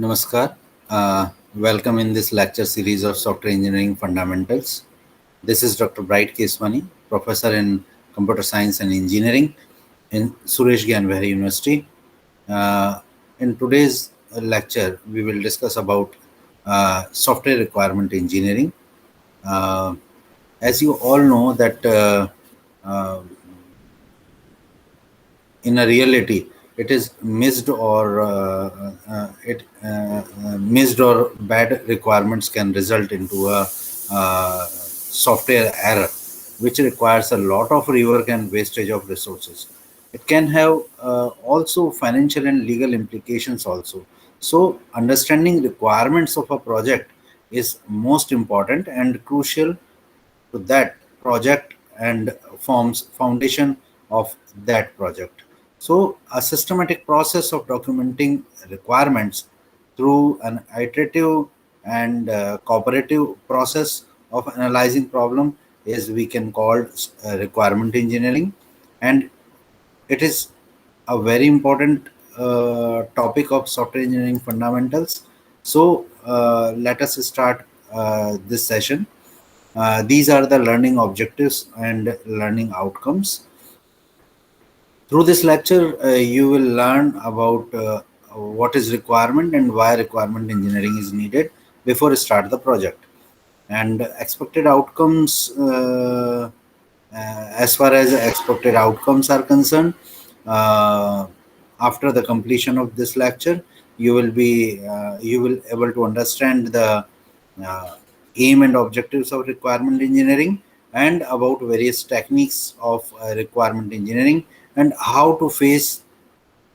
Namaskar. Welcome in this lecture series of Software Engineering Fundamentals. This is Dr. Bright Keswani, Professor in Computer Science and Engineering in Suresh Gyanbehari University. In today's lecture, we will discuss about software requirement engineering. As you all know that uh, in a reality it is missed or bad requirements can result into a software error which requires a lot of rework and wastage of resources. It can have also financial and legal implications also. So understanding requirements of a project is most important and crucial to that project and forms foundation of that project. So a systematic process of documenting requirements through an iterative and cooperative process of analyzing problem is we can call requirement engineering, and it is a very important topic of software engineering fundamentals. So let us start this session. These are the learning objectives and learning outcomes. Through this lecture, you will learn about what is requirement and why requirement engineering is needed before start the project. And expected outcomes, as far as expected outcomes are concerned, uh, after the completion of this lecture, you will able to understand the uh, aim and objectives of requirement engineering and about various techniques of requirement engineering and how to face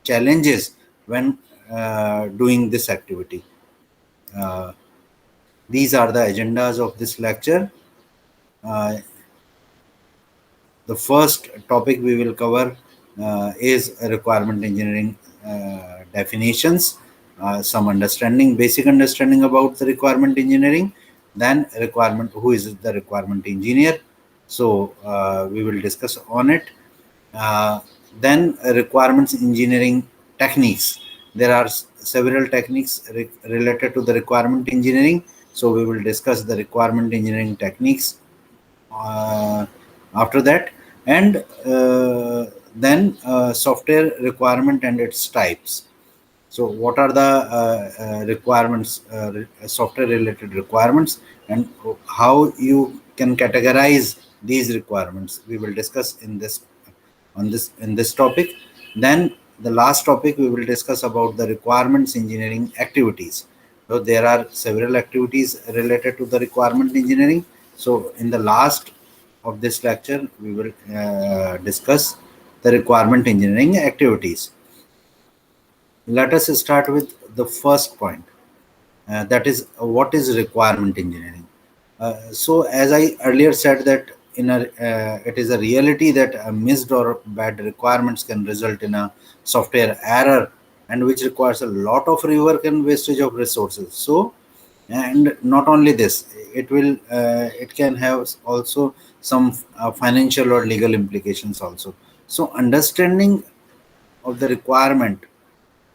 challenges when doing this activity. Uh, these are the agendas of this lecture. Uh, the first topic we will cover is requirement engineering definitions, some understanding, basic understanding about the requirement engineering, then requirement, who is the requirement engineer. So we will discuss on it. Uh, then requirements engineering techniques. There are several techniques related to the requirement engineering. So we will discuss the requirement engineering techniques uh, after that, and then software requirement and its types. So what are the requirements, software related requirements, and how you can categorize these requirements, we will discuss in this on this in this topic. Then the last topic we will discuss about the requirements engineering activities. So there are several activities related to the requirement engineering. So in the last of this lecture, we will discuss the requirement engineering activities. Let us start with the first point, that is what is requirement engineering. So as I earlier said that it is a reality that missed or bad requirements can result in a software error, and which requires a lot of rework and wastage of resources. So, and not only this, it can have also some financial or legal implications also. So understanding of the requirement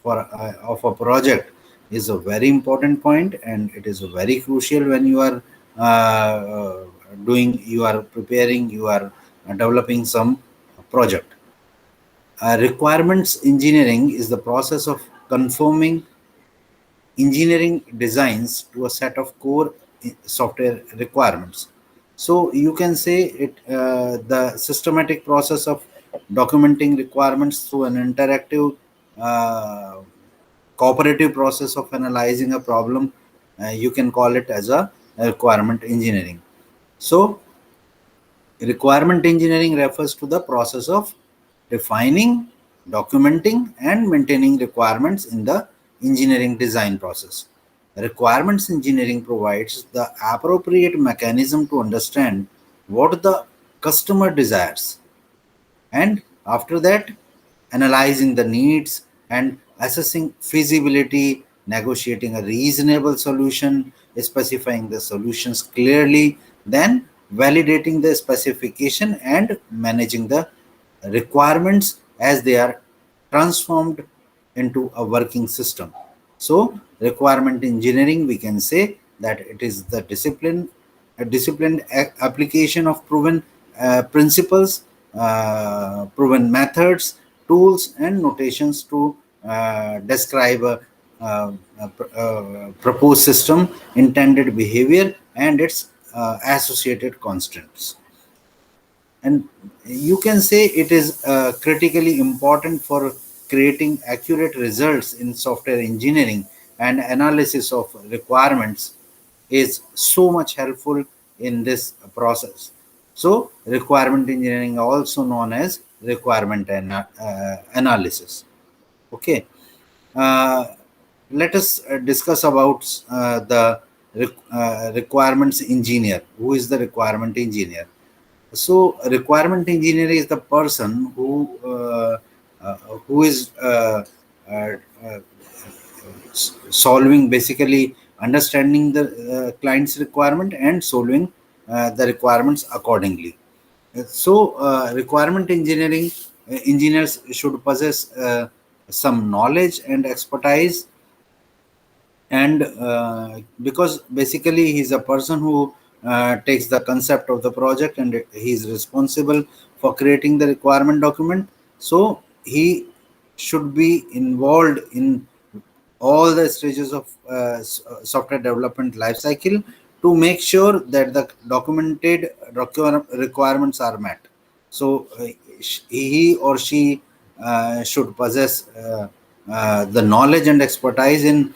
for of a project is a very important point, and it is very crucial when you are you are preparing, you are developing some project. Requirements engineering is the process of conforming engineering designs to a set of core software requirements. So you can say it, the systematic process of documenting requirements through an interactive uh, cooperative process of analyzing a problem. You can call it as a requirement engineering. So requirement engineering refers to the process of defining, documenting, and maintaining requirements in the engineering design process. Requirements engineering provides the appropriate mechanism to understand what the customer desires, and after that, analyzing the needs and assessing feasibility, negotiating a reasonable solution, specifying the solutions clearly, then validating the specification and managing the requirements as they are transformed into a working system. So requirement engineering, we can say that it is the a disciplined application of proven principles, proven methods, tools, and notations to describe a proposed system, intended behavior, and its associated constants. And you can say it is critically important for creating accurate results in software engineering, and analysis of requirements is so much helpful in this process. So requirement engineering, also known as requirement analysis. Okay. uh, Let us discuss about the requirements engineer. Who is the requirement engineer? So, requirement engineer is the person uh, who is uh, solving, basically understanding the client's requirement and solving the requirements accordingly. So, requirement engineering engineers should possess some knowledge and expertise, and because basically he's a person who takes the concept of the project, and he's responsible for creating the requirement document. So he should be involved in all the stages of software development lifecycle to make sure that the documented requirements are met. So he or she should possess the knowledge and expertise in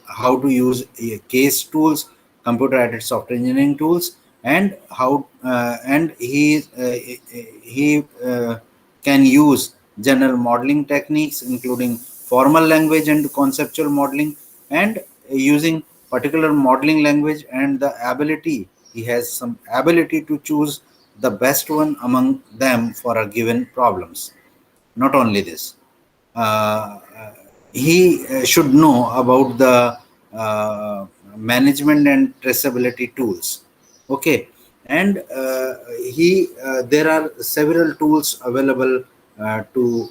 how to use case tools, computer aided software engineering tools, and how and he can use general modeling techniques, including formal language and conceptual modeling, and using particular modeling language, and the ability, he has some ability to choose the best one among them for a given problems. Not only this, uh, he should know about the management and traceability tools. Okay. And he there are several tools available to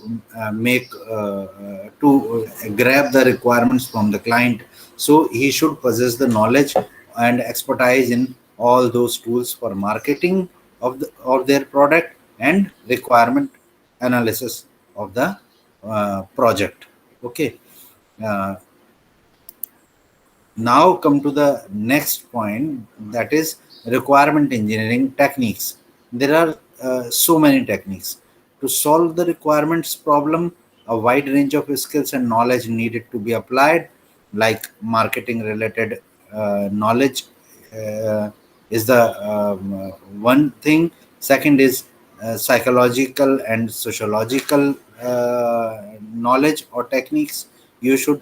make to grab the requirements from the client. So he should possess the knowledge and expertise in all those tools for marketing of their product, and requirement analysis of the project. Okay. uh, Now come to the next point, that is requirement engineering techniques. There are so many techniques to solve the requirements problem. A wide range of skills and knowledge needed to be applied, like marketing related knowledge is the one thing. Second is psychological and sociological knowledge or techniques you should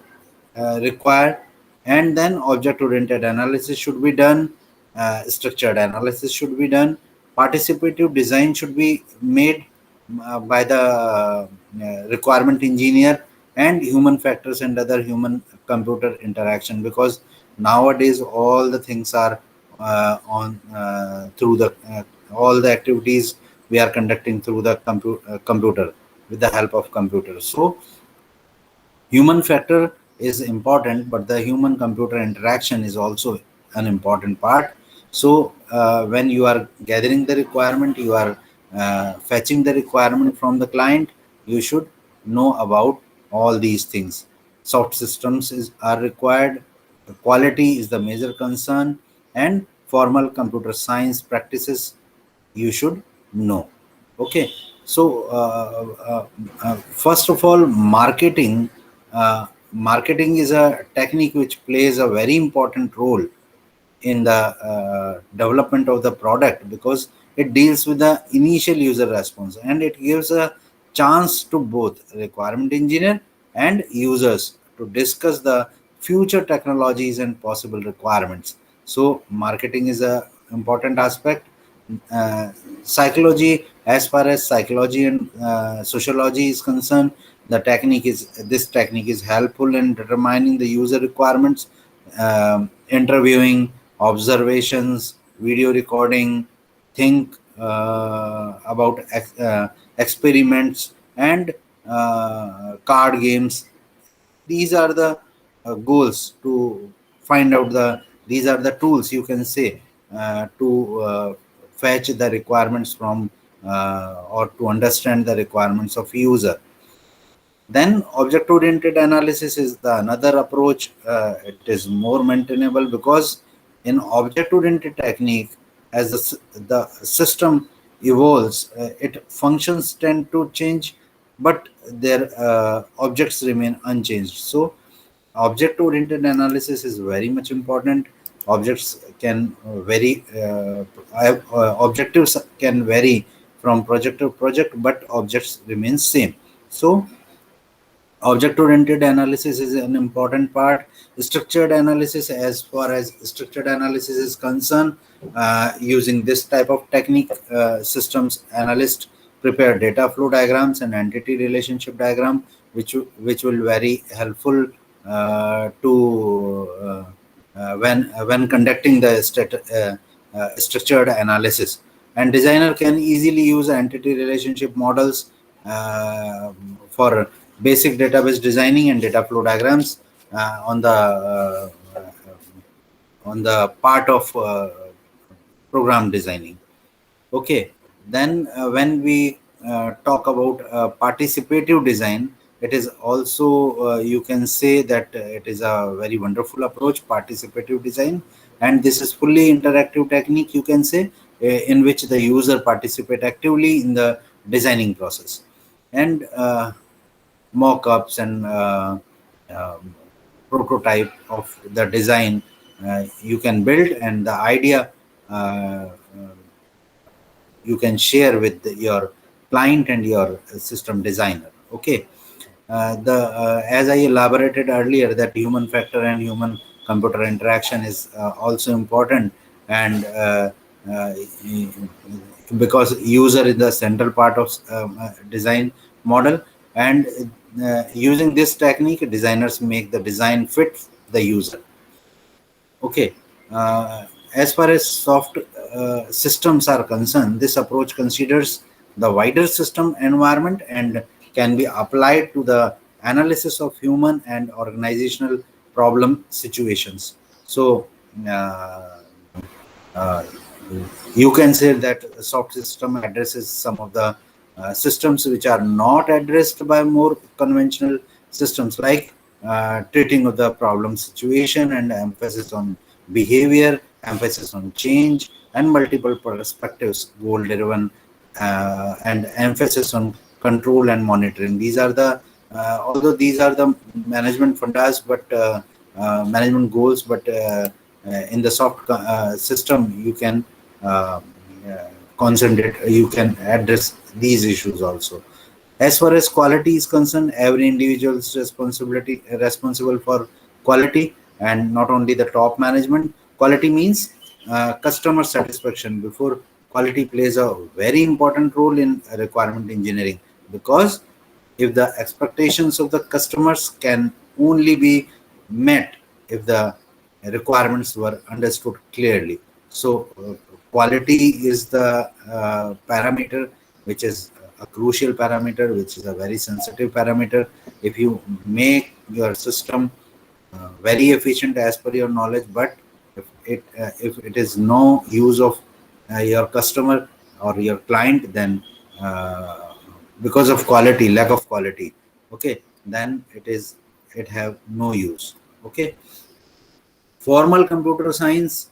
require. And then object oriented analysis should be done, structured analysis should be done, participative design should be made by the requirement engineer, and human factors and other human computer interaction, because nowadays all the things are on through the all the activities we are conducting through the computer, with the help of computer. So human factor is important, but the human computer interaction is also an important part. So when you are gathering the requirement, you are fetching the requirement from the client, you should know about all these things. Soft systems are required, the quality is the major concern, and formal computer science practices you should know. Okay. So first of all, marketing is a technique which plays a very important role in the development of the product, because it deals with the initial user response, and it gives a chance to both requirement engineer and users to discuss the future technologies and possible requirements. So marketing is a important aspect. uh, Psychology, as far as psychology and sociology is concerned, this technique is helpful in determining the user requirements, interviewing, observations, video recording, think about experiments, and card games. These are the goals to find out these are the tools you can say to fetch the requirements from or to understand the requirements of user. Then object oriented analysis is the another approach. It is more maintainable because in object oriented technique, as the system evolves, it functions tend to change, but their objects remain unchanged. So object oriented analysis is very much important. Objects can vary, objectives can vary from project to project, but objects remain same. So object oriented analysis is an important part. Structured analysis, as far as structured analysis is concerned, using this type of technique, systems analyst prepare data flow diagrams and entity relationship diagram, which will very helpful to when conducting the structured analysis. And designer can easily use entity relationship models for basic database designing and data flow diagrams on the part of program designing. Okay, then when we talk about participative design, it is also you can say that it is a very wonderful approach, participative design, and this is fully interactive technique, you can say, in which the user participate actively in the designing process. And mock-ups and prototype of the design you can build, and the idea uh, you can share with your client and your system designer. Okay, the as I elaborated earlier, that human factor and human computer interaction is also important, and uh, because user is the central part of design model, and using this technique, designers make the design fit the user. Okay. As far as soft systems are concerned, this approach considers the wider system environment and can be applied to the analysis of human and organizational problem situations. So, uh, uh, you can say that a soft system addresses some of the systems which are not addressed by more conventional systems, like treating of the problem situation and emphasis on behavior, emphasis on change, and multiple perspectives, goal driven, and emphasis on control and monitoring. These are the although these are the management fundas, but management goals, but in the soft system, you can uh, concentrate, you can address these issues also. As far as quality is concerned, every individual is responsible for quality, and not only the top management. Quality means customer satisfaction. Before, quality plays a very important role in requirement engineering, because if the expectations of the customers can only be met if the requirements were understood clearly. So, quality is the parameter which is a crucial parameter, which is a very sensitive parameter. If you make your system very efficient as per your knowledge, but if it is no use of your customer or your client, then because of quality, lack of quality, okay, then it have no use. Okay. Formal computer science,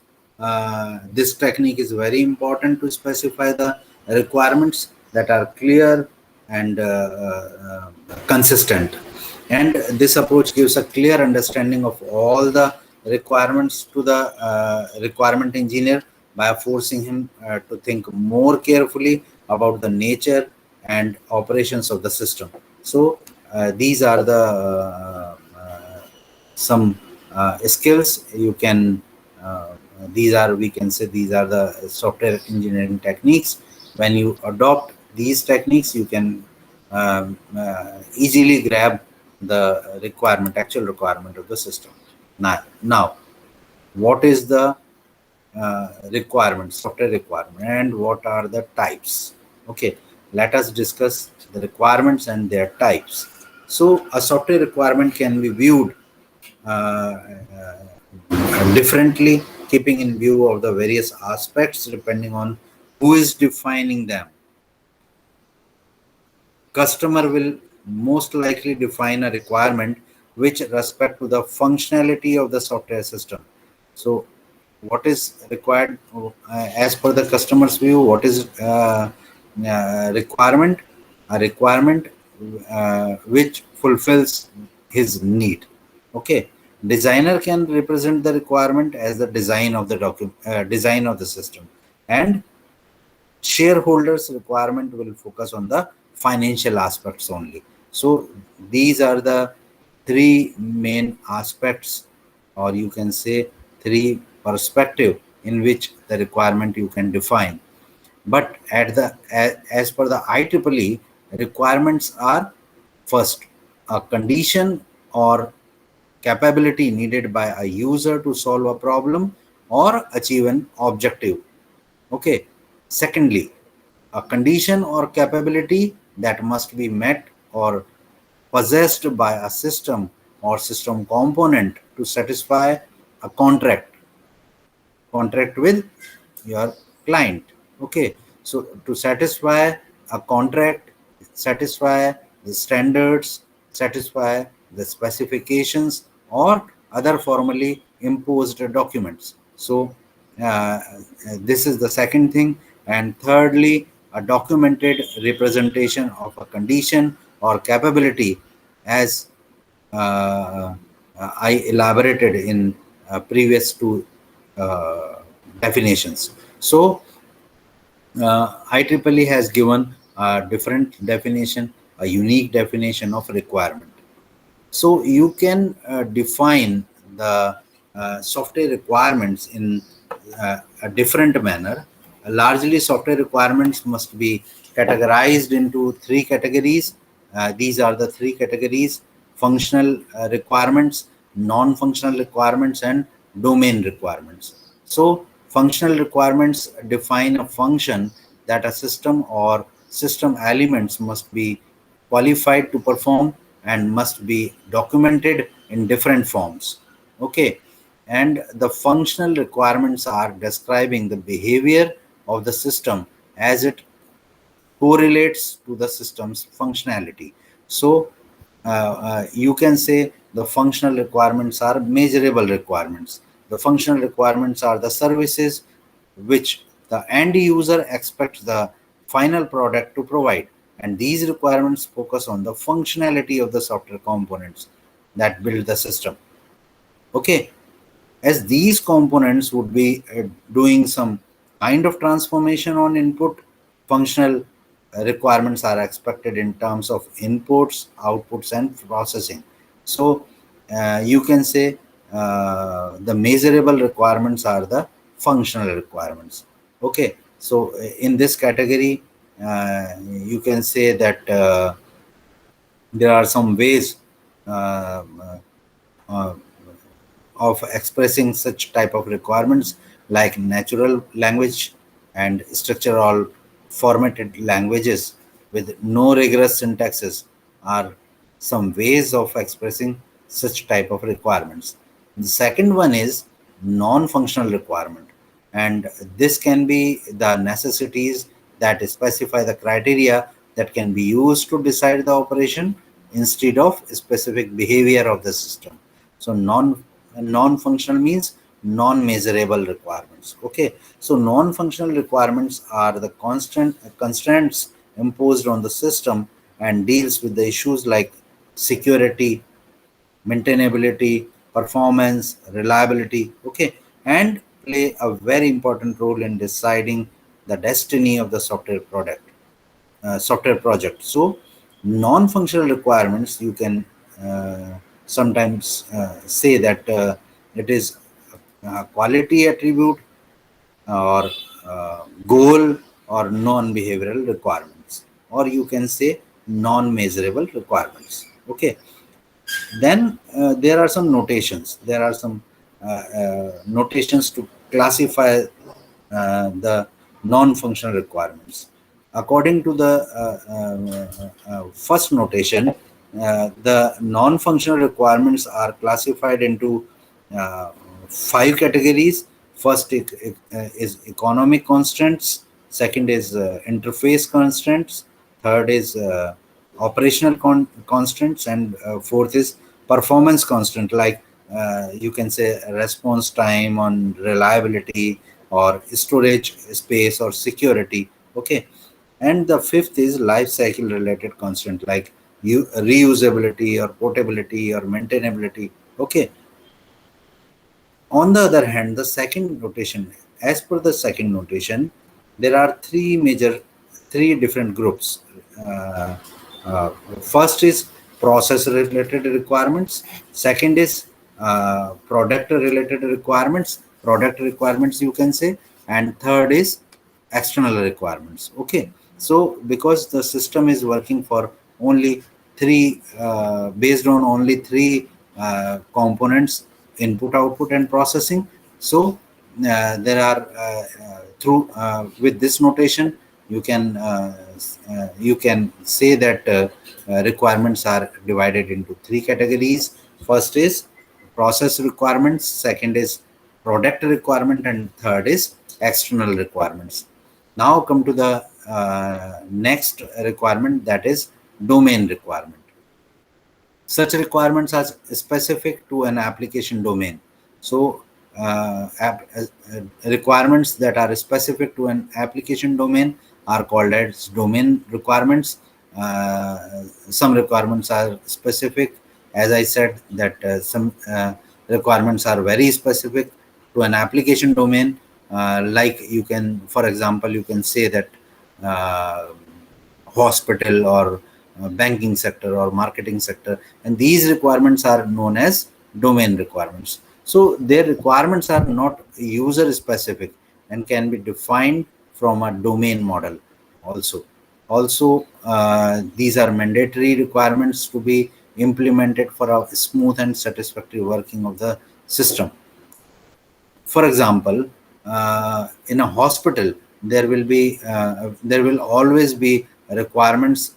this technique is very important to specify the requirements that are clear and consistent. And this approach gives a clear understanding of all the requirements to the requirement engineer by forcing him to think more carefully about the nature and operations of the system. So, these are the some skills you can these are, we can say, these are the software engineering techniques. When you adopt these techniques, you can easily grab the actual requirement of the system. Now, what is the requirement, software requirement, and what are the types? Okay, let us discuss the requirements and their types. So, a software requirement can be viewed differently, keeping in view of the various aspects depending on who is defining them. Customer will most likely define a requirement which respect to the functionality of the software system. So what is required as per the customer's view? What is requirement? A requirement which fulfills his need. Okay, designer can represent the requirement as the design of the design of the system, and shareholders requirement will focus on the financial aspects only. So these are the three main aspects, or you can say three perspective in which the requirement you can define. But as per the IEEE, requirements are first a condition or capability needed by a user to solve a problem or achieve an objective. Okay. Secondly, a condition or capability that must be met or possessed by a system or system component to satisfy a contract with your client. Okay, so to satisfy a contract, satisfy the standards, satisfy the specifications or other formally imposed documents. So this is the second thing. And thirdly, a documented representation of a condition or capability, as uh, I elaborated in previous two uh, definitions. So IEEE has given a different definition, a unique definition of requirement. So you can define the software requirements in a different manner. Largely, software requirements must be categorized into three categories. These are the three categories: functional requirements, non-functional requirements, and domain requirements. So functional requirements define a function that a system or system elements must be qualified to perform and must be documented in different forms. Okay, and the functional requirements are describing the behavior of the system as it correlates to the system's functionality. So you can say the functional requirements are measurable requirements. The functional requirements are the services which the end user expects the final product to provide. And these requirements focus on the functionality of the software components that build the system. Okay, as these components would be doing some kind of transformation on input, functional requirements are expected in terms of inputs, outputs, and processing. So you can say the measurable requirements are the functional requirements. Okay, so in this category, you can say that there are some ways uh, uh, of expressing such type of requirements, like natural language and structural formatted languages with no rigorous syntaxes are some ways of expressing such type of requirements. The second one is non-functional requirement, and this can be the necessities that specify the criteria that can be used to decide the operation instead of specific behavior of the system. So non-functional means non-measurable requirements. Okay, so non-functional requirements are the constant constraints imposed on the system and deals with the issues like security, maintainability, performance, reliability. Okay, and play a very important role in deciding the destiny of the software project. So, non-functional requirements, you can sometimes say that it is a quality attribute or goal or non-behavioral requirements, or you can say non-measurable requirements. Okay, then there are some notations. There are some notations to classify the non-functional requirements. According to the first notation, The non-functional requirements are classified into uh, five categories. First is economic constraints. Second is interface constraints. Third is operational constraints, and fourth is performance constraint, like you can say response time on reliability or storage space or security. Okay, and the fifth is life cycle related constraint, like reusability or portability or maintainability. Okay, on the other hand, the second notation, as per the second notation, there are three different groups. Uh, uh, First is process related requirements. Second is product related requirements, product requirements you can say, and third is external requirements. Okay, so because the system is working for only based on only three components: input, output, and processing. So there are through with this notation, you can say that requirements are divided into three categories. First is process requirements, second is product requirement, and third is external requirements. Now come to the next requirement, that is domain requirement. Such requirements are specific to an application domain. So, requirements that are specific to an application domain are called as domain requirements. Some requirements are specific, as I said, that some requirements are very specific to an application domain. Like you can, for example, you can say that uh, hospital or banking sector or marketing sector, and these requirements are known as domain requirements. So their requirements are not user specific and can be defined from a domain model. Also these are mandatory requirements to be implemented for a smooth and satisfactory working of the system. For example, in a hospital, there will always be requirements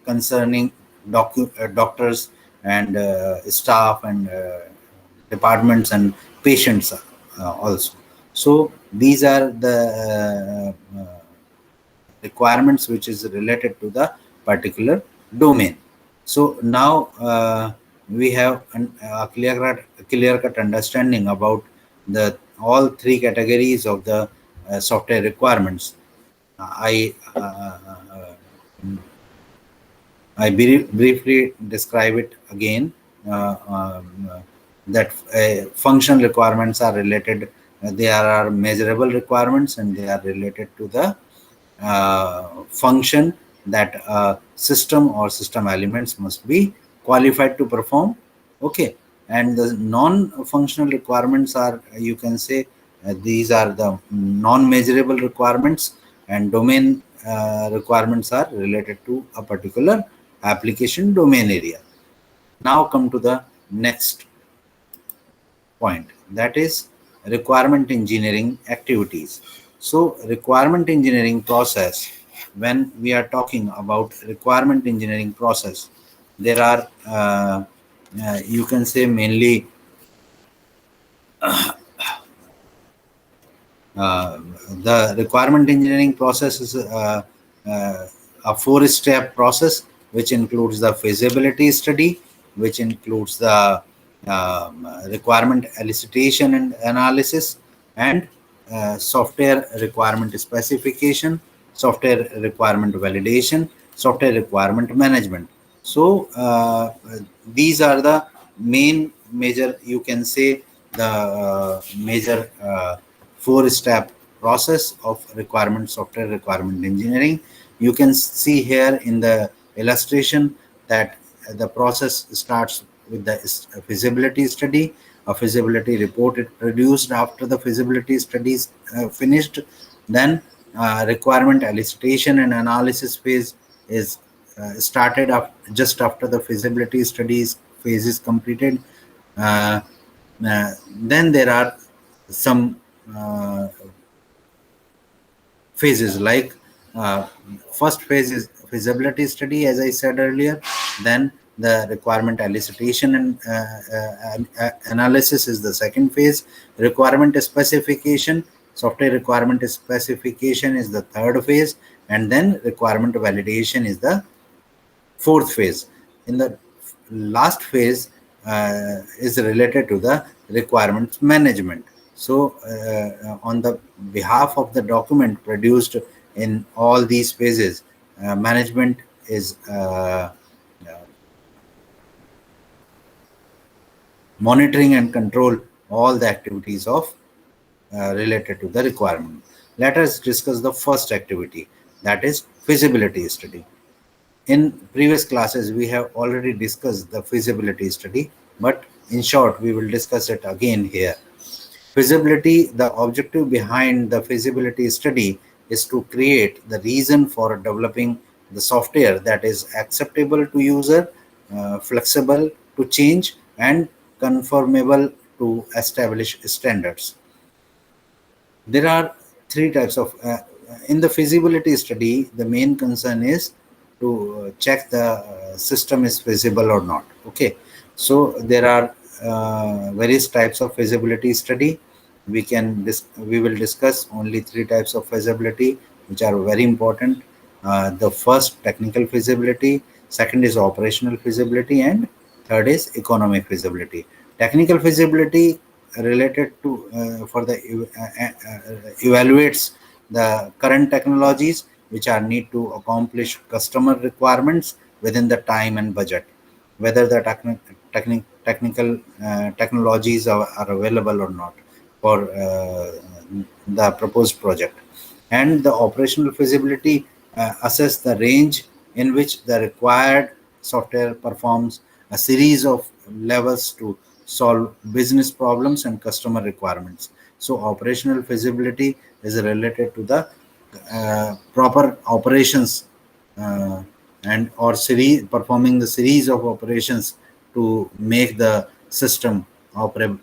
concerning doctors and staff and departments and patients also. So these are the requirements which is related to the particular domain. So now we have a clear cut understanding about the all three categories of the software requirements. I briefly describe it again. That function requirements are related, they are measurable requirements, and they are related to the function that system or system elements must be qualified to perform. Okay, and the non-functional requirements are, you can say, these are the non-measurable requirements, and domain requirements are related to a particular application domain area. Now come to the next point, that is requirement engineering activities. So requirement engineering process, when we are talking about requirement engineering process, there are you can say mainly uh, the requirement engineering process is uh, a four-step process, which includes the feasibility study, which includes the requirement elicitation and analysis, and software requirement specification, software requirement validation, software requirement management. So these are the main major, you can say, the major four-step process of requirement software requirement engineering. You can see here in the illustration that the process starts with the feasibility study. A feasibility report is produced after the feasibility studies finished. Then requirement elicitation and analysis phase is started up just after the feasibility studies phase is completed. Uh, then there are some uh, phases, like uh, first phase is feasibility study, as I said earlier. Then The requirement elicitation and analysis is the second phase. Requirement specification, software requirement specification is the third phase, and then requirement validation is the fourth phase. In the last phase is related to the requirements management. So on the behalf of the document produced in all these phases, management is monitoring and control all the activities of related to the requirement. Let us discuss the first activity, that is feasibility study. In previous classes, we have already discussed the feasibility study, but in short, we will discuss it again here. Feasibility, the objective behind the feasibility study is to create the reason for developing the software that is acceptable to user, flexible to change, and conformable to established standards. There are three types of in the feasibility study. The main concern is to check the system is feasible or not. Okay, so there are various types of feasibility study. We will discuss only three types of feasibility which are very important. The first, technical feasibility; second is operational feasibility; and third is economic feasibility. Technical feasibility related to for the evaluates the current technologies which are need to accomplish customer requirements within the time and budget, whether the technical technologies are available or not for the proposed project. And the operational feasibility assess the range in which the required software performs a series of levels to solve business problems and customer requirements. So operational feasibility is related to the proper operations and or series performing the series of operations to make the system operatable.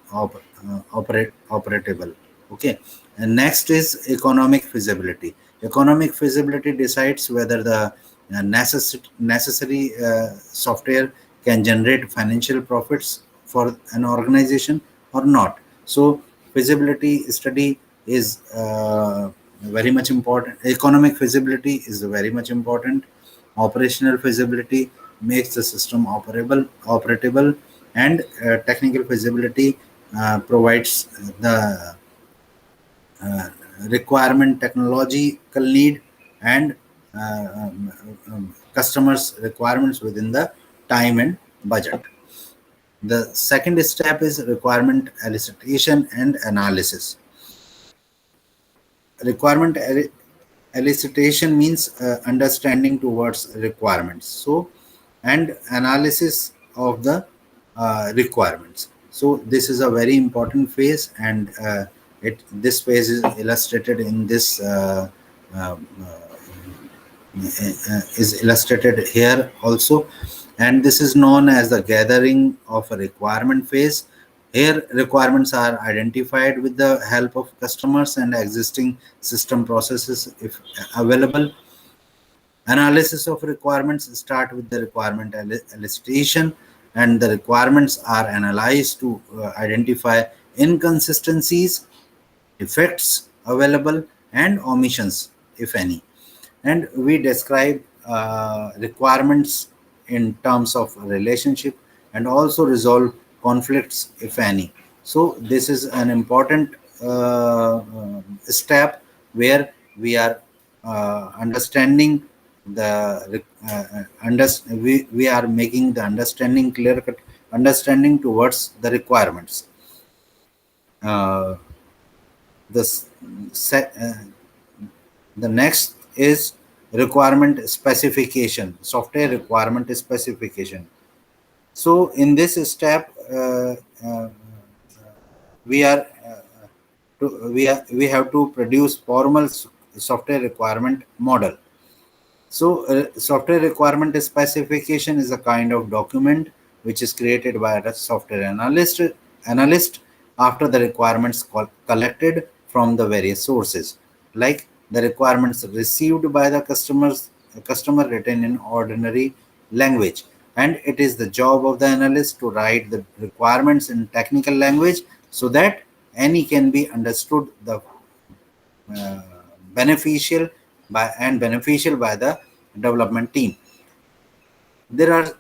Okay, and next is economic feasibility. Economic feasibility decides whether the necessary software can generate financial profits for an organization or not. So feasibility study is very much important. Economic feasibility is very much important. Operational feasibility makes the system operatable, and technical feasibility provides the requirement, technological need, and customers requirements within the time and budget. The second step is requirement elicitation and analysis. Requirement elicitation means understanding towards requirements, so and analysis of the requirements. So this is a very important phase, and this phase is illustrated in this is illustrated here also, and this is known as the gathering of a requirement phase. Here requirements are identified with the help of customers and existing system processes if available. Analysis of requirements start with the requirement elicitation, and the requirements are analyzed to identify inconsistencies, defects available, and omissions, if any. And we describe requirements in terms of relationship and also resolve conflicts, if any. So this is an important step where we are understanding the we are making the understanding clear cut understanding towards the requirements. This the next is requirement specification, software requirement specification. So in this step, we are we have to produce formal software requirement model. So software requirement specification is a kind of document which is created by a software analyst after the requirements collected from the various sources, like the requirements received by the customer written in ordinary language, and it is the job of the analyst to write the requirements in technical language so that any can be understood the uh, beneficial beneficial by the development team. There are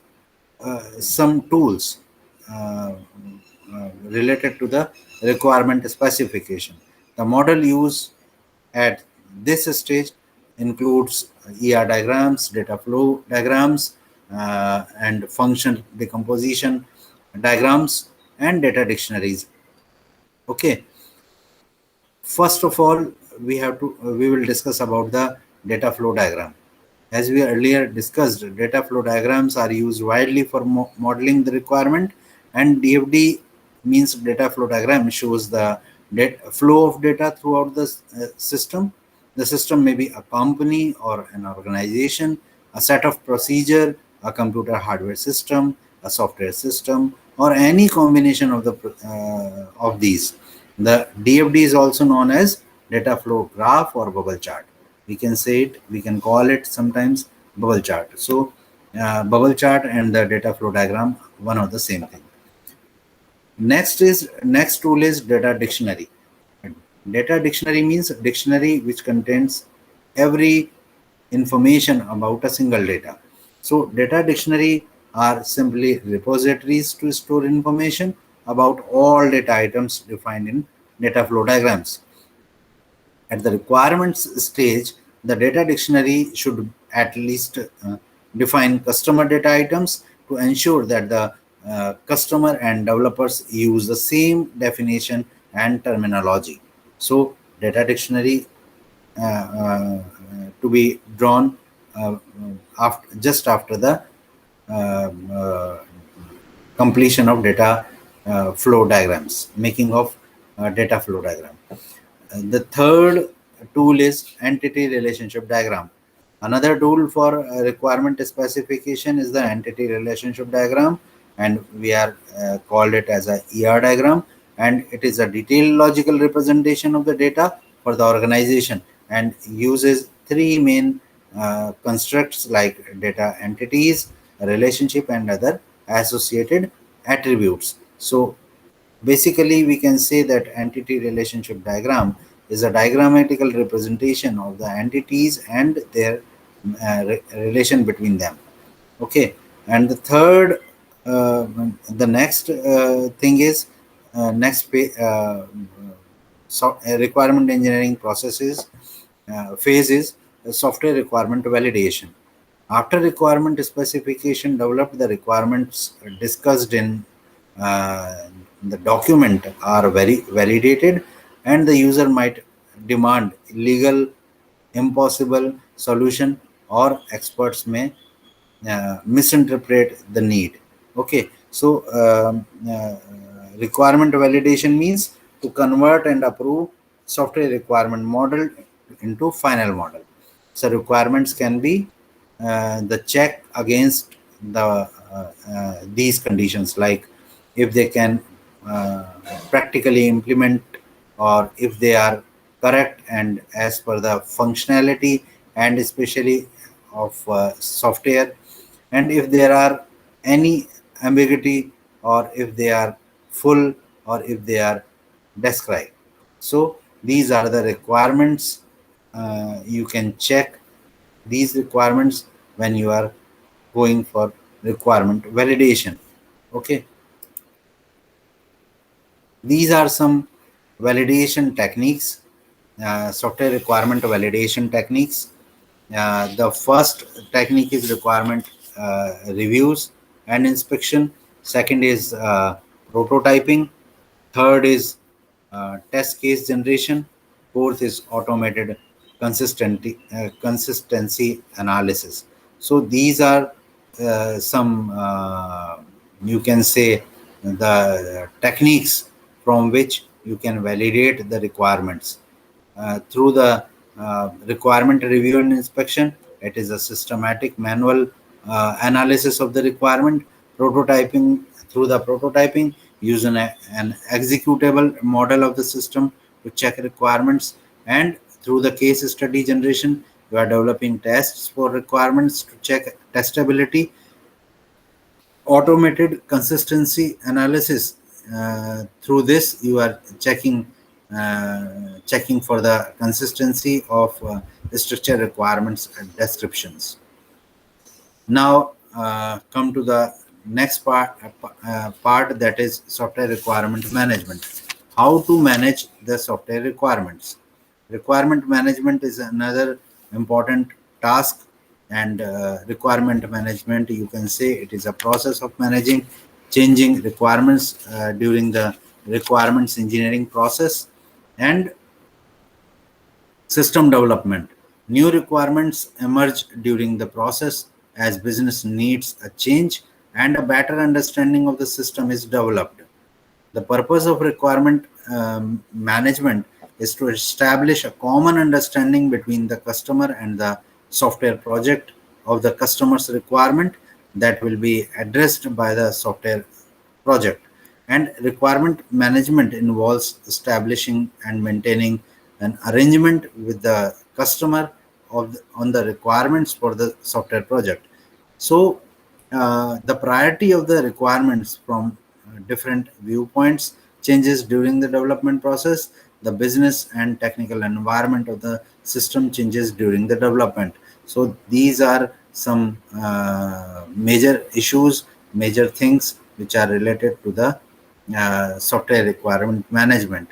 some tools related to the requirement specification. The model used at this stage includes ER diagrams, data flow diagrams, and function decomposition diagrams, and data dictionaries. Okay. First of all, we will discuss about the data flow diagram. As we earlier discussed, data flow diagrams are used widely for modeling the requirement, and DFD means data flow diagram shows the flow of data throughout the system. The system may be a company or an organization, a set of procedure, a computer hardware system, a software system, or any combination of these. The DFD is also known as data flow graph or bubble chart. We can say it, we can call it sometimes bubble chart. So bubble chart and the data flow diagram, one of the same thing. Next tool is data dictionary. Data dictionary means a dictionary which contains every information about a single data. So data dictionary are simply repositories to store information about all data items defined in data flow diagrams. At the requirements stage, the data dictionary should at least define customer data items to ensure that the customer and developers use the same definition and terminology. So, data dictionary to be drawn just after the uh, uh, completion of data flow diagrams, making of data flow diagram. The third tool is entity relationship diagram. Another tool for requirement specification is the entity relationship diagram, and we are called it as a ER diagram, and it is a detailed logical representation of the data for the organization and uses three main constructs like data entities, relationship, and other associated attributes. So basically, we can say that entity relationship diagram is a diagrammatical representation of the entities and their relation between them. Okay, and the third, the next thing is requirement engineering processes phase is software requirement validation. After requirement specification developed, the requirements discussed in the document are very validated, and the user might demand legal impossible solution, or experts may misinterpret the need. Okay, so requirement validation means to convert and approve software requirement model into final model. So requirements can be the check against these conditions, like if they can uh, practically implement, or if they are correct and as per the functionality and especially of software, and if there are any ambiguity, or if they are full, or if they are described. So these are the requirements. You can check these requirements when you are going for requirement validation. Okay, these are some validation techniques, software requirement validation techniques. The first technique is requirement reviews and inspection. Second is prototyping. Third is test case generation. Fourth is automated consistency analysis. So these are some, you can say, the techniques from which you can validate the requirements. Through the requirement review and inspection, it is a systematic manual analysis of the requirement. Prototyping, through the prototyping, using an executable model of the system to check requirements, and through the case study generation, you are developing tests for requirements to check testability. automated consistency analysis. Through this, you are checking for the consistency of structure requirements and descriptions. Now, come to the next part, that is software requirement management. How to manage the software requirements. Requirement management is another important task, and requirement management, you can say, it is a process of managing changing requirements during the requirements engineering process and system development. New requirements emerge during the process as business needs a change and a better understanding of the system is developed. The purpose of requirement management is to establish a common understanding between the customer and the software project of the customer's requirement that will be addressed by the software project. And requirement management involves establishing and maintaining an arrangement with the customer on the requirements for the software project. So, the priority of the requirements from different viewpoints changes during the development process. The business and technical environment of the system changes during the development. So, these are some major issues, major things which are related to the software requirement management.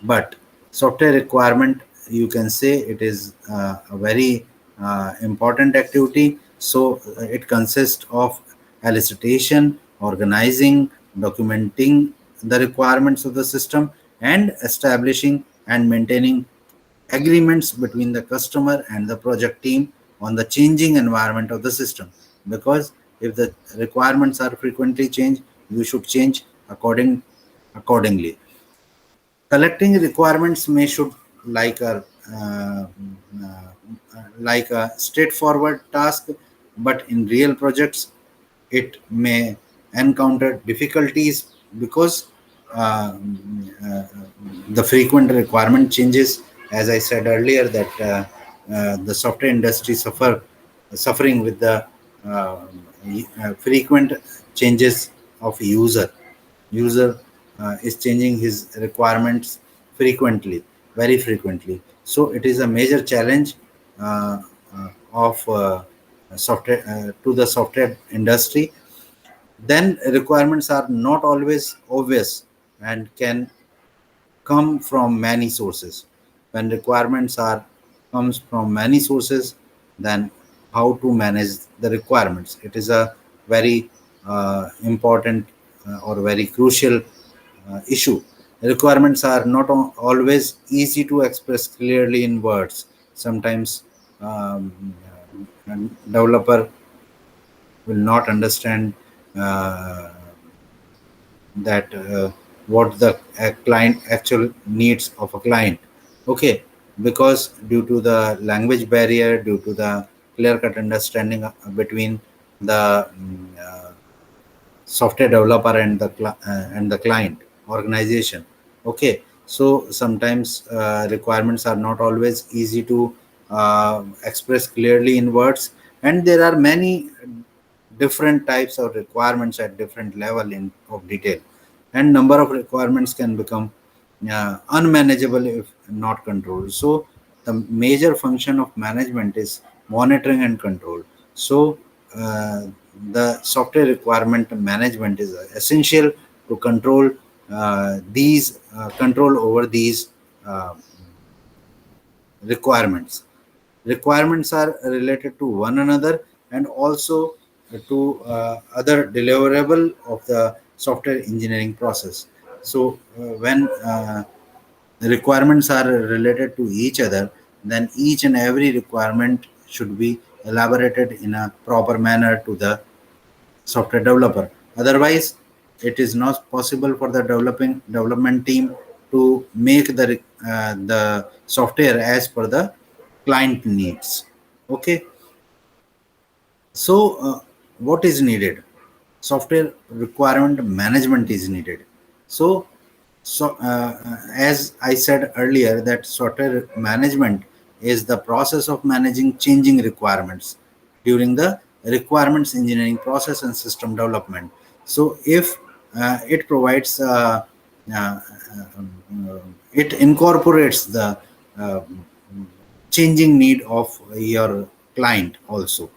But software requirement, you can say, it is a very important activity. So it consists of elicitation, organizing, documenting the requirements of the system, and establishing and maintaining agreements between the customer and the project team on the changing environment of the system. Because if the requirements are frequently changed, you should change accordingly. Collecting requirements may should like a uh, like a straightforward task, but in real projects it may encounter difficulties because uh, uh, the frequent requirement changes. As I said earlier, that the software industry suffering with the frequent changes of user is changing his requirements frequently, very frequently. So it is a major challenge of software to the software industry. Then requirements are not always obvious and can come from many sources. When requirements are comes from many sources, then how to manage the requirements, it is a very important or very crucial issue. Requirements are not always easy to express clearly in words. Sometimes developer will not understand uh, that what the client actual needs of a client. Okay, because due to the language barrier, due to the clear cut understanding between the software developer and the client organization. Okay, so sometimes requirements are not always easy to express clearly in words, and there are many different types of requirements at different level in of detail, and number of requirements can become unmanageable if not controlled. So the major function of management is monitoring and control. So uh, the software requirement management is essential to control over these uh, requirements. Requirements are related to one another and also to other deliverable of the software engineering process. So when the requirements are related to each other, then each and every requirement should be elaborated in a proper manner to the software developer. Otherwise, it is not possible for the development team to make the software as per the client needs. Okay, so what is needed? Software requirement management is needed. So as I said earlier, that software management is the process of managing changing requirements during the requirements engineering process and system development. So if it provides uh, it incorporates the uh, changing need of your client also.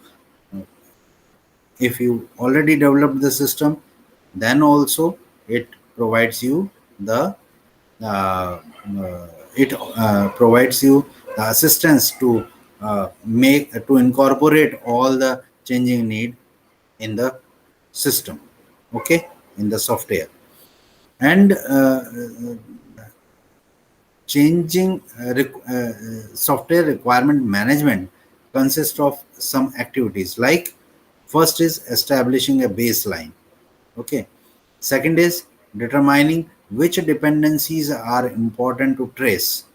If you already developed the system, then also it provides you the uh, it provides you the assistance to make to incorporate all the changing need in the system, okay, in the software. And changing software requirement management consists of some activities like, first is establishing a baseline, okay. Second is determining which dependencies are important to trace.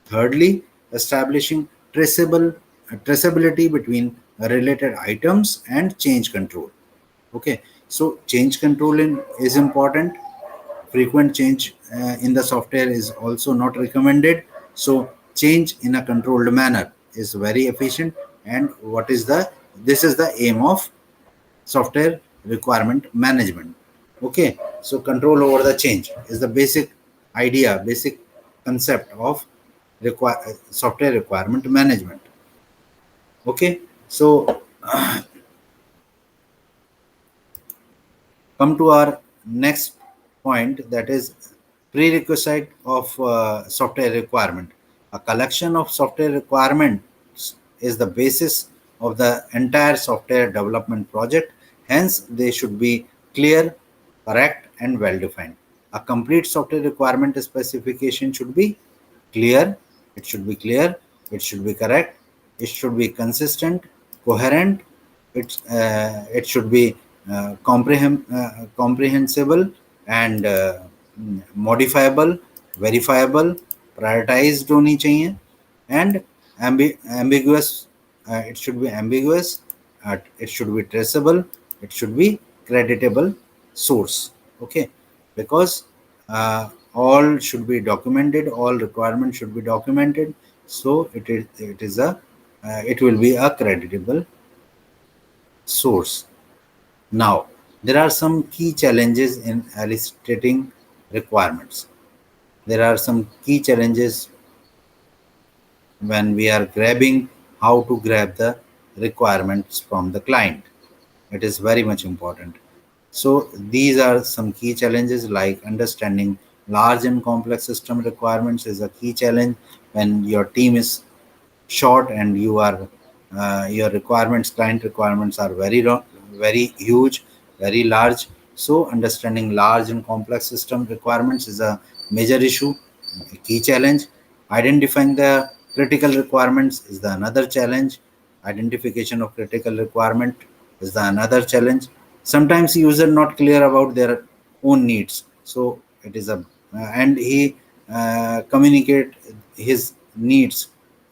Thirdly, establishing traceability between related items and change control. Okay, so change control is important. Frequent change in the software is also not recommended. So change in a controlled manner is very efficient. And what is the this is the aim of software requirement management. Okay, so control over the change is the basic idea, basic concept of software requirement management. Okay, so come to our next point, that is prerequisite of software requirement. A collection of software requirements is the basis of the entire software development project. Hence, they should be clear, correct, and well defined. A complete software requirement specification should be clear, it should be clear, it should be correct, it should be consistent, coherent, it should be comprehensible and modifiable, verifiable, prioritized होनी चाहिए, and ambiguous. It should be ambiguous. It should be traceable. It should be creditable source. Okay, because all should be documented. All requirements should be documented. So it will be a creditable source. Now, there are some key challenges in eliciting requirements. There are some key challenges when we are grabbing how to grab the requirements from the client. It is very much important. So these are some key challenges, like understanding large and complex system requirements is a key challenge when your team is short and you are your requirements, client requirements are very huge, very large. So understanding large and complex system requirements is a major issue, a key challenge. Identifying the critical requirements is the another challenge. Identification of critical requirement is the another challenge. Sometimes user not clear about their own needs, so it is a and he communicate his needs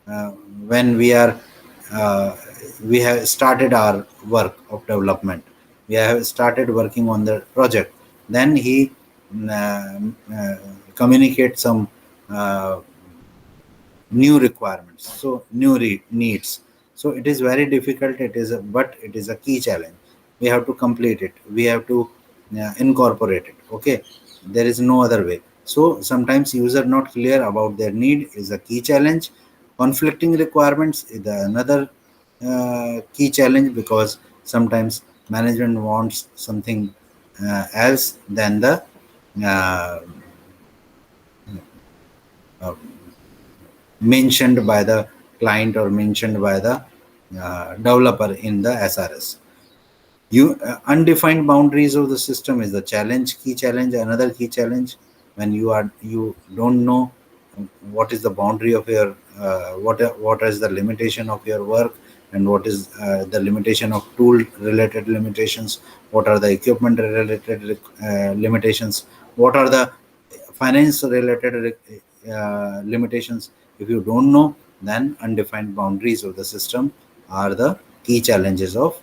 uh, when uh, we have started our work of development, we have started working on the project, then he uh, uh, communicates some uh, new requirements, so new needs. So it is very difficult, but it is a key challenge. We have to complete it, we have to incorporate it. Okay, there is no other way. So sometimes user not clear about their need is a key challenge. Conflicting requirements is another key challenge, because sometimes management wants something else than the uh, uh, mentioned by the client or mentioned by the developer in the SRS. Undefined boundaries of the system is the challenge, key challenge. Another key challenge, when you don't know what is the boundary of your what is the limitation of your work, and what is the limitation of tool related limitations, what are the equipment related limitations, what are the finance related limitations. If you don't know, then undefined boundaries of the system are the key challenges of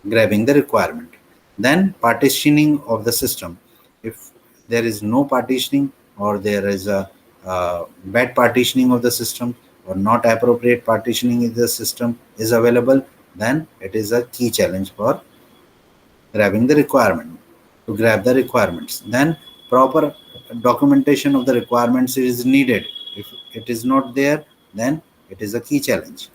grabbing the requirement. Then partitioning of the system. If there is no partitioning, or there is a bad partitioning of the system, or not appropriate partitioning in the system is available, then it is a key challenge for grabbing the requirement, to grab the requirements. Then proper documentation of the requirements is needed. If it is not there, then it is a key challenge.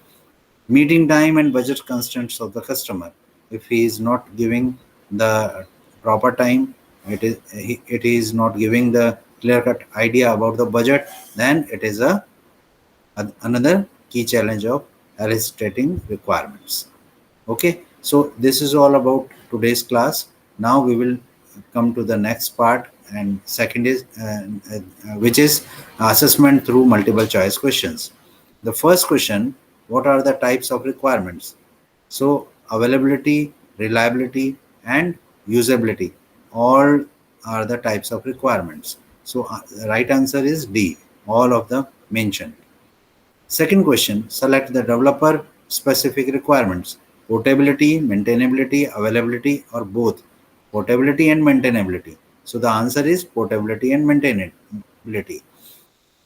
Meeting time and budget constraints of the customer. If he is not giving the proper time, it is not giving the clear cut idea about the budget, then it is another key challenge of eliciting requirements. Okay, so this is all about today's class. Now we will come to the next part, and second is which is assessment through multiple choice questions. The first question: what are the types of requirements? So availability, reliability, and usability all are the types of requirements. So the right answer is D, all of the mentioned. Second question, select the developer specific requirements: portability, maintainability, availability, or both. Portability and maintainability. So the answer is portability and maintainability.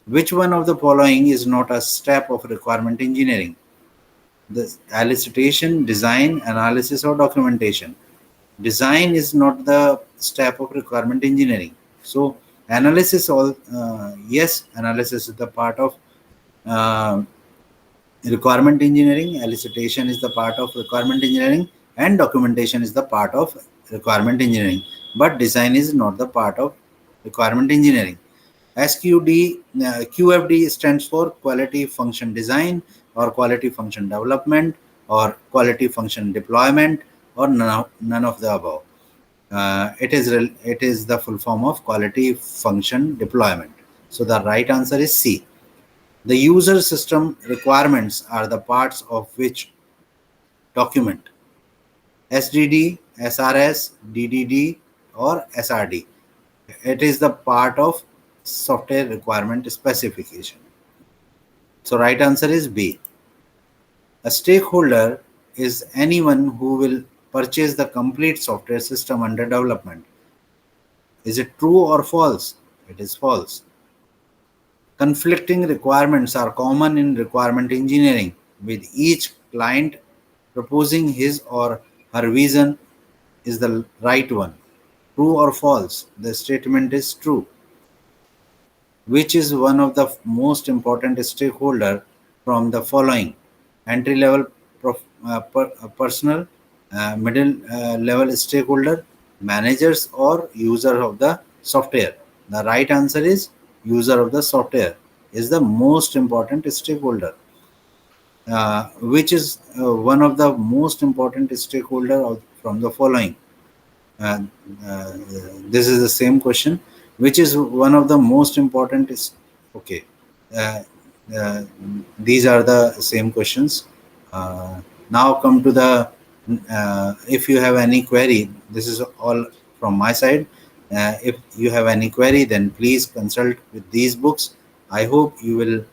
Which one of the following is not a step of requirement engineering? The elicitation, design, analysis, or documentation. Design is not the step of requirement engineering. So analysis, yes, analysis is the part of uh, requirement engineering, elicitation is the part of requirement engineering, and documentation is the part of requirement engineering, but design is not the part of requirement engineering. QFD stands for quality function design, or quality function development, or quality function deployment, or none of the above. It is the full form of quality function deployment. So the right answer is C. The user system requirements are the parts of which document: SDD, SRS, DDD, or SRD. It is the part of software requirement specification. So right answer is B. A stakeholder is anyone who will purchase the complete software system under development. Is it true or false? It is false. Conflicting requirements are common in requirement engineering, with each client proposing his or her vision is the right one. True or false? The statement is true. Which is one of the most important stakeholder from the following: entry level personnel, middle level stakeholder, managers, or user of the software? The right answer is user of the software is the most important stakeholder. Which is one of the most important stakeholder from the following? uh, uh, this is the same question. Which is one of the most important is okay. uh, uh, these are the same questions. Now come to the if you have any query, this is all from my side. If you have any query, then please consult with these books. I hope you will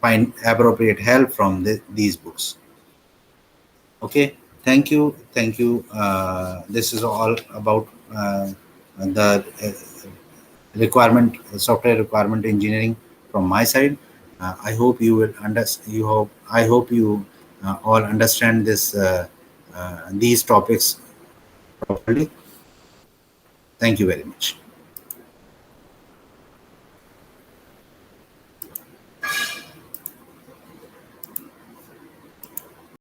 find appropriate help from these books. Okay, thank you. This is all about the requirement, software requirement engineering from my side. I hope you will understand. I hope you all understand these topics properly. Thank you very much.